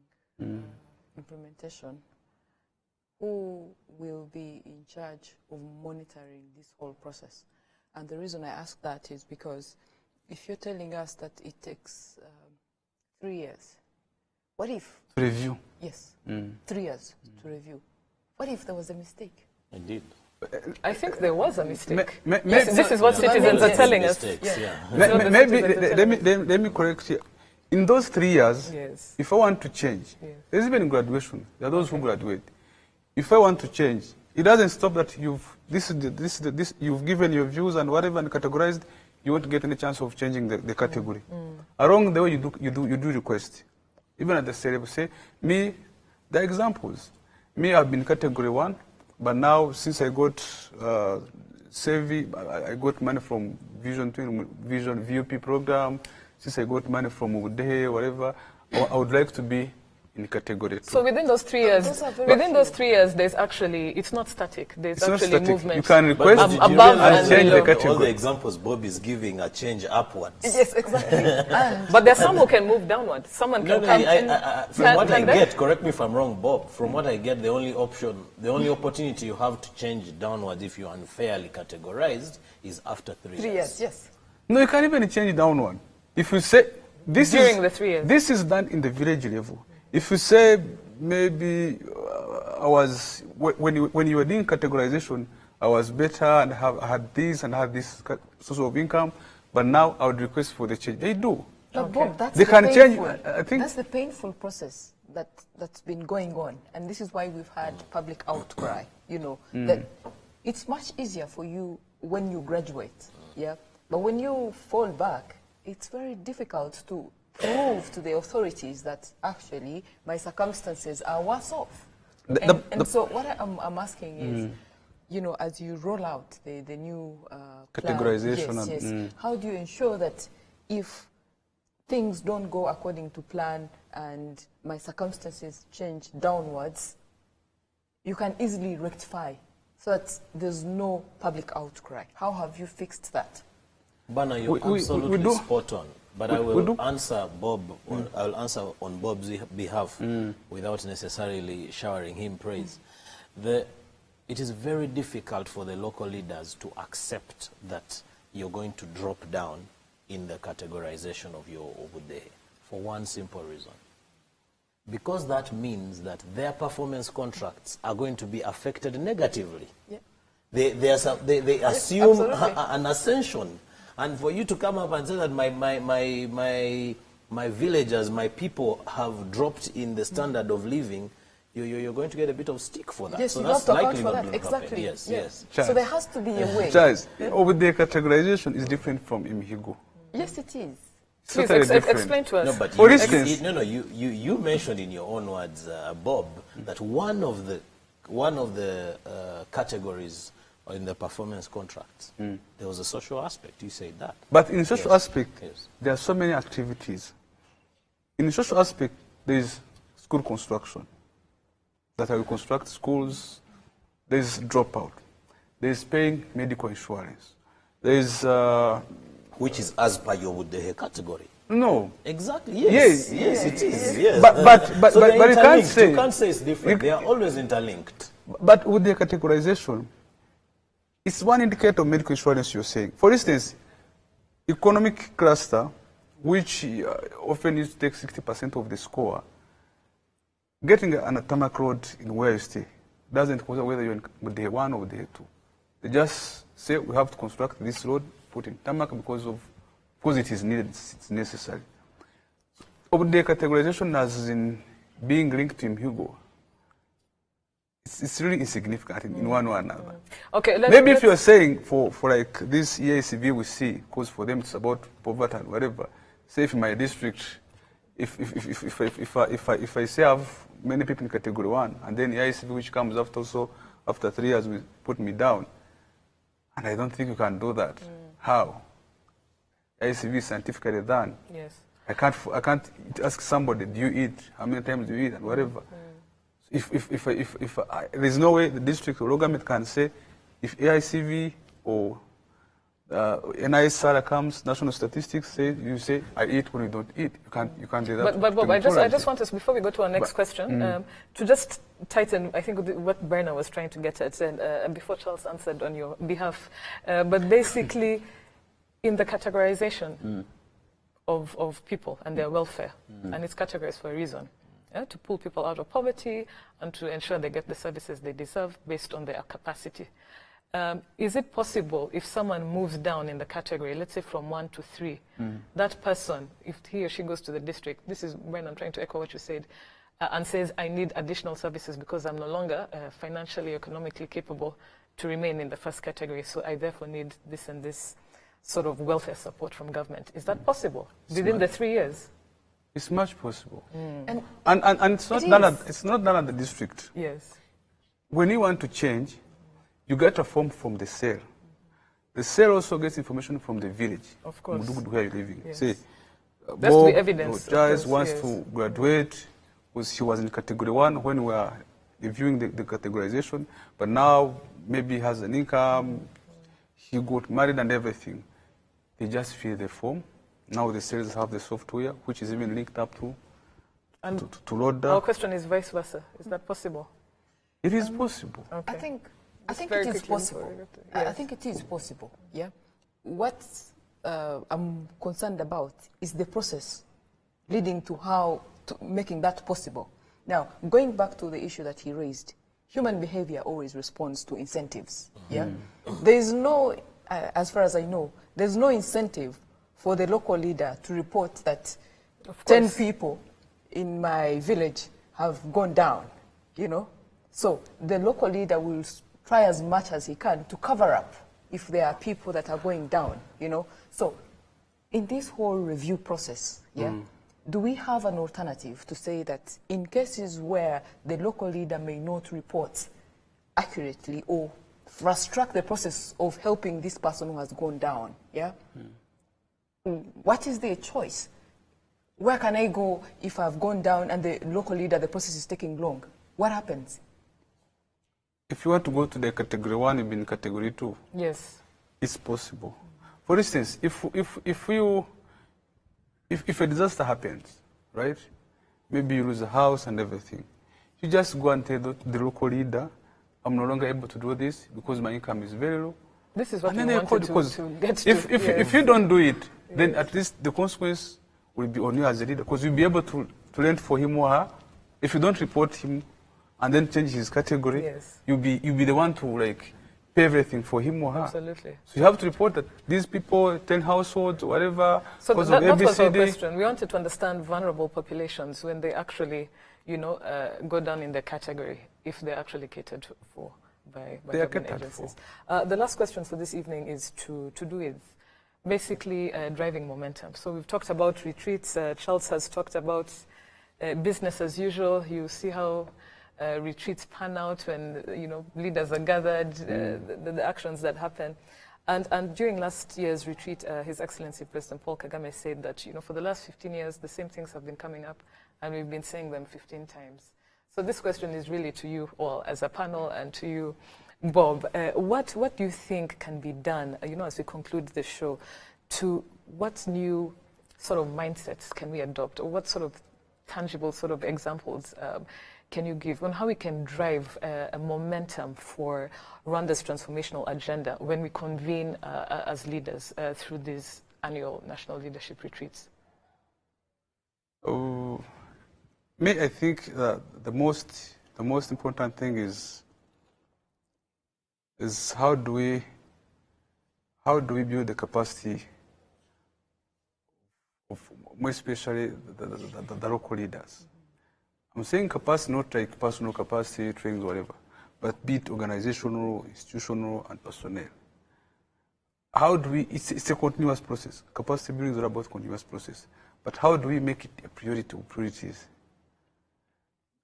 implementation. Who will be in charge of monitoring this whole process? And the reason I ask that is because if you're telling us that it takes 3 years, what if... Review. Yes, 3 years to review. What if there was a mistake? Indeed. I think there was a mistake. Yes, this is what citizens are telling us. Maybe let me correct you. In those 3 years, yes, if I want to change, there's even graduation. There are those who graduate. If I want to change, it doesn't stop that you've given your views and whatever and categorized. You won't get any chance of changing the category. Along the way, you do request. Even at the cell, say, me, the examples. Me, I've been category 1, but now since I got Savvy, I got money from Vision VUP program. Since I got money from Udehe, whatever, I would like to be in category 2. So within those 3 years, there's actually, it's not static. There's It's not actually static. movement. You can request But did you above realize and that change the below. all category. the examples Bob is giving are change upwards. Yes, exactly. And But there's some who can move downward. Someone No, can no, come. from what I can they? get, correct me if I'm wrong, Bob, from what I get, the only option, the only opportunity you have to change downwards if you're unfairly categorized is after 3 3 years, yes. No, you can't even change downward. If you say this During the 3 years. This is done in the village level. If you say maybe when you were doing categorization, I was better and I had this source of income, but now I would request for the change. They do. But Bob, that's They the can change. painful- I think that's the painful process that's been going on, and this is why we've had public outcry. You know that it's much easier for you when you graduate, yeah. But when you fall back, it's very difficult to prove to the authorities that actually my circumstances are worse off. So what I'm asking is, you know, as you roll out the new Categorization plan, yes, how do you ensure that if things don't go according to plan and my circumstances change downwards, you can easily rectify so that there's no public outcry? How have you fixed that? Bana, you're absolutely spot on. But I will answer Bob. I will answer on Bob's behalf without necessarily showering him praise. It is very difficult for the local leaders to accept that you're going to drop down in the categorization of your Obudehe for one simple reason. Because that means that their performance contracts are going to be affected negatively. Yeah. They assume an ascension. And for you to come up and say that my villagers, my people have dropped in the standard of living, you're going to get a bit of stick for that. Yes, so you that's have to account likely for not that. going to happen. Exactly. Yes, Yeah. yes. So there has to be a way. Charles, Obudehe categorization is different from Imihigo. Yes, it is. Please Totally different. explain to us. No, but For instance, you mentioned in your own words, Bob, that one of the categories in the performance contracts, there was a social aspect. You said that. But in social aspect, Yes. there are so many activities. In the social aspect, there is school construction. That I will construct schools. There is dropout. There is paying medical insurance. There is Which is as per your Budehe category. no. Exactly. Yes. Yes, it is. Yes. But So they're you can't say. You can't say it's different. They are always interlinked. But with the categorization, it's one indicator of medical insurance you're saying. For instance, economic cluster, which often is take 60% of the score, getting an tarmac road in where you stay doesn't matter whether you're in Budehe 1 or Budehe 2. They just say we have to construct this road, put in tarmac because it is needed, it's necessary. Budehe categorization as in being linked to Hugo, it's really insignificant in one or another. Okay, Maybe if you're saying for like this EACV we see, because for them it's about poverty and whatever. Say if in my district, if I say I have many people in category 1, and then EACV which comes after 3 years will put me down, and I don't think you can do that. How? EACV is scientifically done. Yes. I can't ask somebody, do you eat? How many times do you eat? And whatever. If there's no way the district or government can say, if AICV or NISR comes, national statistics say, you say, I eat when you don't eat. You can't do that. But Bob, I just want us, before we go to our next question, to just tighten, I think, what Berna was trying to get at, and before Charles answered on your behalf. But basically, in the categorization of people and their welfare, and it's categorized for a reason, to pull people out of poverty and to ensure they get the services they deserve based on their capacity. Is it possible if someone moves down in the category, let's say from 1 to 3, that person, if he or she goes to the district, this is when I'm trying to echo what you said, and says, I need additional services because I'm no longer financially, economically capable to remain in the first category, so I therefore need this and this sort of welfare support from government. Is that possible within the 3 years? It's much possible. And it's not done at the district. Yes. When you want to change, you get a form from the cell. The cell also gets information from the village. Of course. Where you're living. Yes. Say, That's the evidence. Charles wants to graduate. because he was in category 1 when we were reviewing the categorization, but now maybe he has an income, he got married and everything. They just fill the form. Now the sales have the software, which is even linked up to load that. Our question is vice versa. Is that possible? It is possible. Okay. I think very it is quickly possible. before I think it is possible. Yeah. What I'm concerned about is the process leading to making that possible. Now, going back to the issue that he raised, human behavior always responds to incentives. Yeah. There is no, as far as I know, there's no incentive for the local leader to report that 10 people in my village have gone down, you know. So the local leader will try as much as he can to cover up if there are people that are going down, you know. So in this whole review process, yeah, do we have an alternative to say that in cases where the local leader may not report accurately or fast-track the process of helping this person who has gone down, yeah, what is their choice? Where can I go if I've gone down and the local leader, the process is taking long? What happens? If you want to go to the category 1, you've been in category 2. Yes. It's possible. For instance, if a disaster happens, right? Maybe you lose a house and everything. You just go and tell the local leader, I'm no longer able to do this because my income is very low. This is what And we then wanted to get to. If you don't do it, then at least the consequence will be on you as a leader, because you'll be able to rent for him or her. If you don't report him and then change his category, Yes. you'll be the one to like pay everything for him or her. Absolutely. So you have to report that these people, 10 households, whatever, So because that of was our ABCD. question. We wanted to understand vulnerable populations when they actually, you know, go down in the category, if they're actually catered for by They are government catered agencies. The last question for this evening is to do with basically driving momentum. So we've talked about retreats. Charles has talked about business as usual. You see how retreats pan out when, you know, leaders are gathered, the actions that happen. And during last year's retreat, His Excellency President Paul Kagame said that, you know, for the last 15 years, the same things have been coming up, and we've been saying them 15 times. So this question is really to you all as a panel and to you, Bob. What do you think can be done, you know, as we conclude the show, to what new sort of mindsets can we adopt, or what sort of tangible sort of examples can you give on how we can drive a momentum for Rwanda's transformational agenda when we convene as leaders through these annual national leadership retreats? I think the most important thing is how do we build the capacity of, more especially the local leaders. I'm saying capacity, not like personal capacity, trainings, whatever, but be it organizational, institutional, and personnel. How do we, it's a continuous process. Capacity building is all about continuous process. But how do we make it a priority of priorities?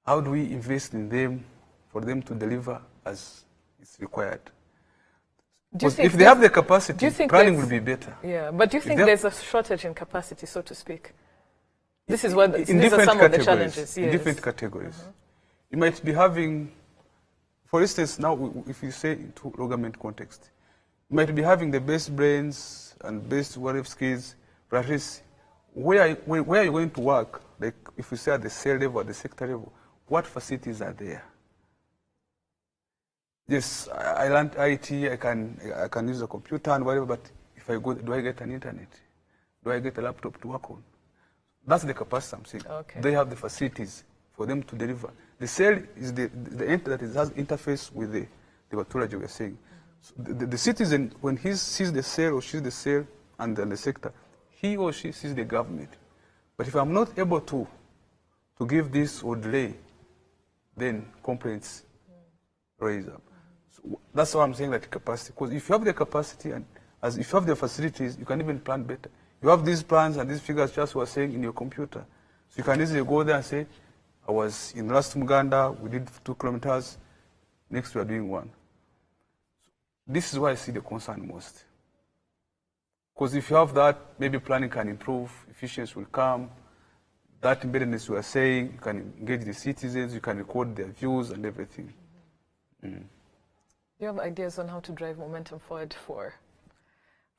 How do we invest in them for them to deliver as is required? Because if they have the capacity, planning will be better. Yeah, but do you think there's a shortage in capacity, so to speak? This is what these are some of the challenges. Yes. In different categories. You might be having, for instance, now if you say into government context, you might be having the best brains and best whatever skills, but at least where are you going to work? Like if you say at the cell level, at the sector level, what facilities are there? Yes, I learned IT, I can use a computer and whatever, but if I go, do I get an internet? Do I get a laptop to work on? That's the capacity I'm saying. Okay. They have the facilities for them to deliver. The cell is the entity that has interface with the pathology we are saying. So the citizen, when he sees the cell or sees the cell and then the sector, he or she sees the government. But if I'm not able to give this or delay, then complaints raise up. So that's why I'm saying that capacity. Because if you have the capacity and if you have the facilities, you can even plan better. You have these plans and these figures just were saying in your computer. So you can easily go there and say, I was in last Muganda, we did 2 kilometers, next we are doing 1. So this is why I see the concern most. Because if you have that, maybe planning can improve, efficiency will come, that embeddedness you are saying, you can engage the citizens, you can record their views and everything. Do you have ideas on how to drive momentum forward for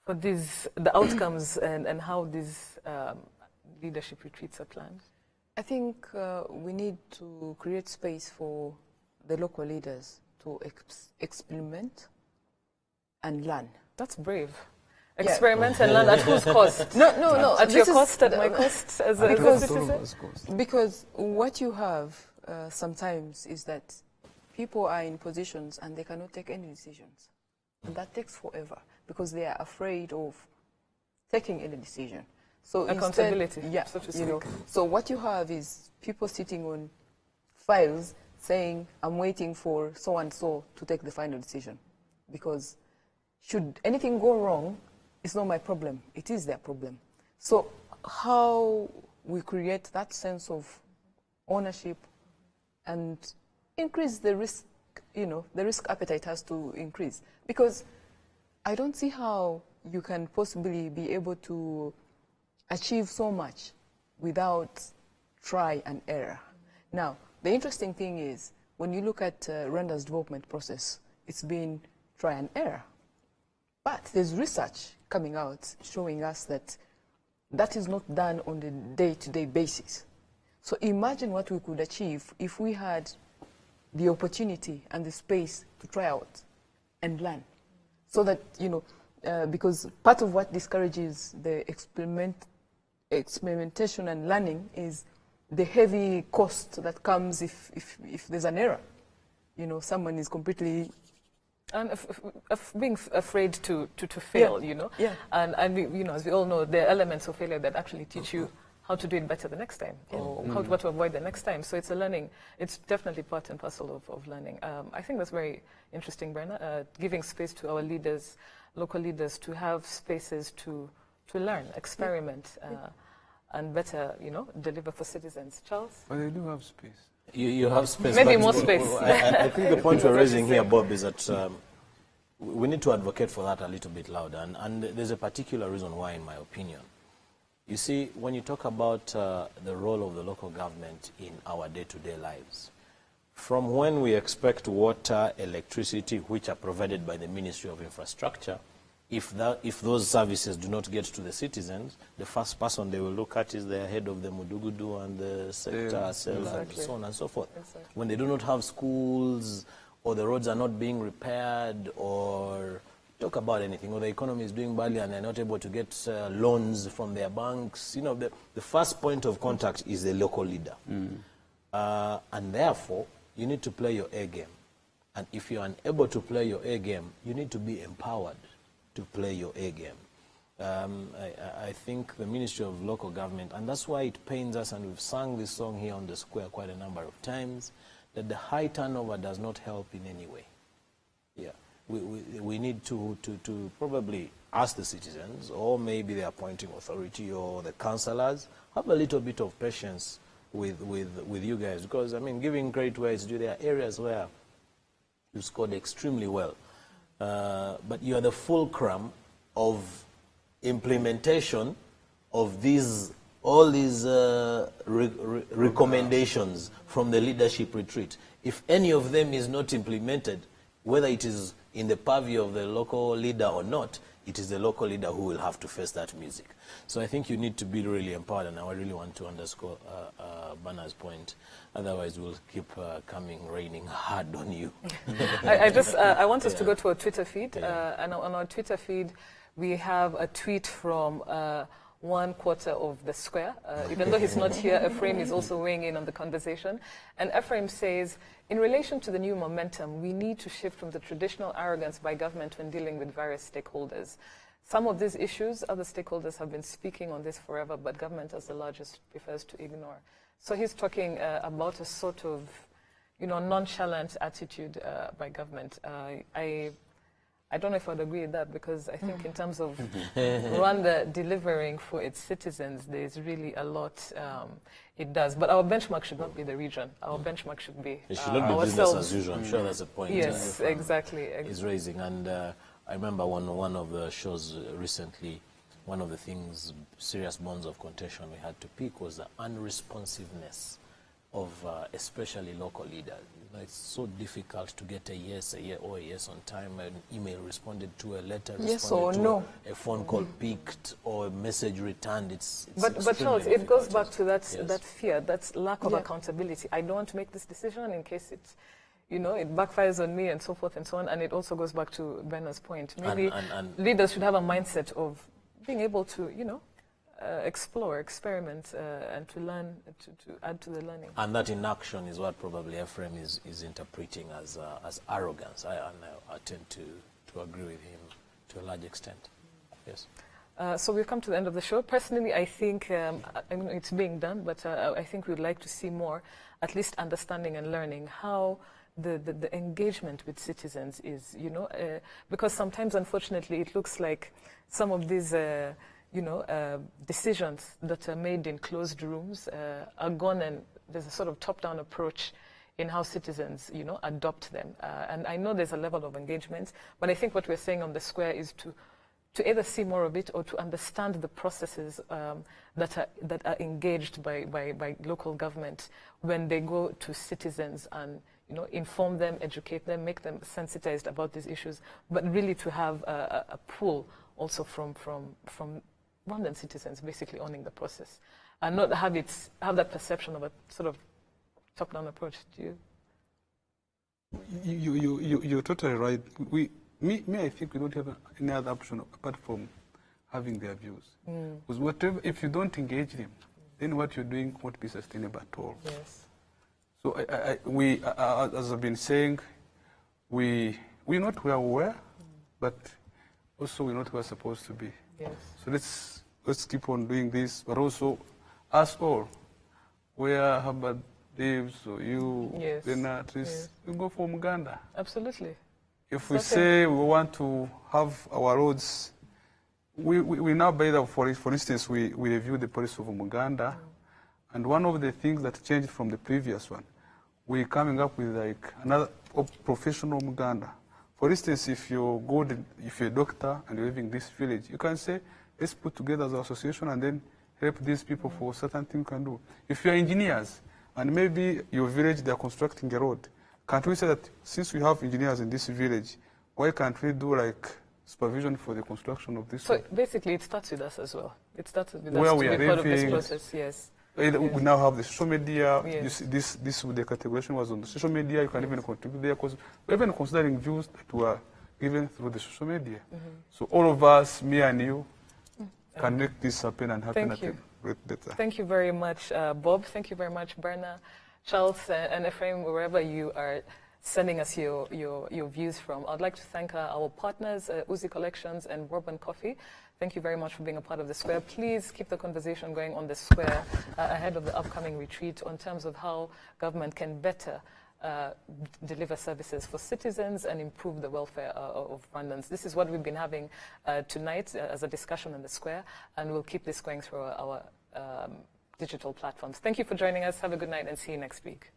the outcomes and how these leadership retreats are planned? I think we need to create space for the local leaders to experiment and learn. That's brave. Experiment and learn at whose cost? No. At your cost, at my cost, as a citizen? Because what you have sometimes is that people are in positions and they cannot take any decisions. And that takes forever because they are afraid of taking any decision. So accountability, instead, so to speak. So what you have is people sitting on files saying, I'm waiting for so-and-so to take the final decision. Because should anything go wrong, it's not my problem. It is their problem. So how we create that sense of ownership and increase the risk, the risk appetite has to increase. Because I don't see how you can possibly be able to achieve so much without try and error. Now, the interesting thing is, when you look at Rwanda's development process, it's been try and error. But there's research coming out showing us that that is not done on a day-to-day basis. So imagine what we could achieve if we had the opportunity and the space to try out and learn. So that, because part of what discourages the experimentation and learning is the heavy cost that comes if there's an error. Someone is completely... And being afraid to fail, Yeah. And we, as we all know, there are elements of failure that actually teach you how to do it better the next time, or what to avoid the next time. So it's a learning. It's definitely part and parcel of learning. I think that's very interesting, Brenna, giving space to our leaders, local leaders, to have spaces to learn, experiment, and better, deliver for citizens. Charles? But they do have space. You have space. Maybe more space. I think the point we're raising here, Bob, is that we need to advocate for that a little bit louder. And there's a particular reason why, in my opinion. You see, when you talk about the role of the local government in our day-to-day lives, from when we expect water, electricity, which are provided by the Ministry of Infrastructure, if those services do not get to the citizens, the first person they will look at is the head of the Mudugudu and the sector seller, and so on and so forth. Exactly. When they do not have schools, or the roads are not being repaired, or talk about anything, or the economy is doing badly and they're not able to get loans from their banks, the first point of contact is the local leader. And therefore, you need to play your A game. And if you're unable to play your A game, you need to be empowered to play your A game. I think the Ministry of Local Government, and that's why it pains us, and we've sung this song here on the square quite a number of times, that the high turnover does not help in any way. Yeah, we need to probably ask the citizens, or maybe the appointing authority or the councillors, have a little bit of patience with you guys, because, giving credit where it's due, there are areas where you scored extremely well. But you are the fulcrum of implementation of all these recommendations from the leadership retreat. If any of them is not implemented, whether it is in the purview of the local leader or not, it is the local leader who will have to face that music. So I think you need to be really empowered, and I really want to underscore Bana's point. Otherwise, we'll keep raining hard on you. I want us to go to our Twitter feed, and on our Twitter feed, we have a tweet from one quarter of the square. Even though he's not here, Ephraim is also weighing in on the conversation. And Ephraim says, in relation to the new momentum, we need to shift from the traditional arrogance by government when dealing with various stakeholders. Some of these issues, other stakeholders have been speaking on this forever, but government as the largest prefers to ignore. So he's talking about a sort of, nonchalant attitude by government. I don't know if I'd agree with that, because I think in terms of Rwanda delivering for its citizens, there's really a lot it does. But our benchmark should not be the region. Our benchmark should be it should not be business as usual. I'm sure that's a point. Yes, exactly. Is raising. And I remember one of the shows recently, one of the things, serious bones of contention we had to pick was the unresponsiveness of especially local leaders. You know, it's so difficult to get a yes or a yes on time, an email responded to, a letter yes responded or to, no. a phone call picked, or a message returned. But extremely Charles, it goes difficult. back to that, Yes. that fear, that lack of Yeah. accountability. I don't want to make this decision in case it's, you know, it backfires on me and so forth and so on. And it also goes back to Bernard's point. Maybe And leaders should have a mindset of being able to, you know, explore, experiment, and to learn, to add to the learning. And that inaction is what probably Ephraim is interpreting as arrogance. I tend to agree with him to a large extent. Yes. So we've come to the end of the show. Personally, I think, I mean, it's being done, but I think we'd like to see more, at least understanding and learning how the engagement with citizens is, you know, because sometimes, unfortunately, it looks like some of these, you know, decisions that are made in closed rooms are gone, and there's a sort of top-down approach in how citizens, you know, adopt them. And I know there's a level of engagement, but I think what we're saying on the square is to either see more of it or to understand the processes that are engaged by local government when they go to citizens and, you know, inform them, educate them, make them sensitized about these issues, but really to have a pull also from Rwandan citizens basically owning the process, and not have that perception of a sort of top-down approach. Do you? You're totally right. I think we don't have any other option apart from having their views. Because whatever, if you don't engage them, then what you're doing won't be sustainable at all. Yes. So we, as I've been saying, we're not where we were, but also we're not where we're supposed to be. Yes. So let's keep on doing this, but also us all, where how about Dave's or you, Yes. Bernard, Yes. we go for Uganda. Absolutely. If we Okay. say we want to have our roads, we now by the, for instance, we review the policy of Uganda, and one of the things that changed from the previous one, we're coming up with like another professional Uganda. For instance, if you're a doctor and you're living in this village, you can say, let's put together as an association and then help these people for certain things you can do. If you're engineers and maybe your village, they're constructing a road, can't we say that since we have engineers in this village, why can't we do like supervision for the construction of this So road? basically, it starts with us as well. It starts with Where us we to are be part of this living. process. Yes. We now have the social media. Yes. You see, this the categorization was on the social media. You can even contribute there because we're even considering views that were given through the social media. So all of us, me and you, can make this happen and happen Thank at a you. great better. Thank you very much, Bob. Thank you very much, Berna, Charles, and Ephraim, wherever you are sending us your views from. I'd like to thank our partners, Uzi Collections and Bourbon Coffee. Thank you very much for being a part of the Square. Please keep the conversation going on the Square ahead of the upcoming retreat in terms of how government can better deliver services for citizens and improve the welfare of Rwandans. This is what we've been having tonight as a discussion on the Square, and we'll keep this going through our digital platforms. Thank you for joining us. Have a good night and see you next week.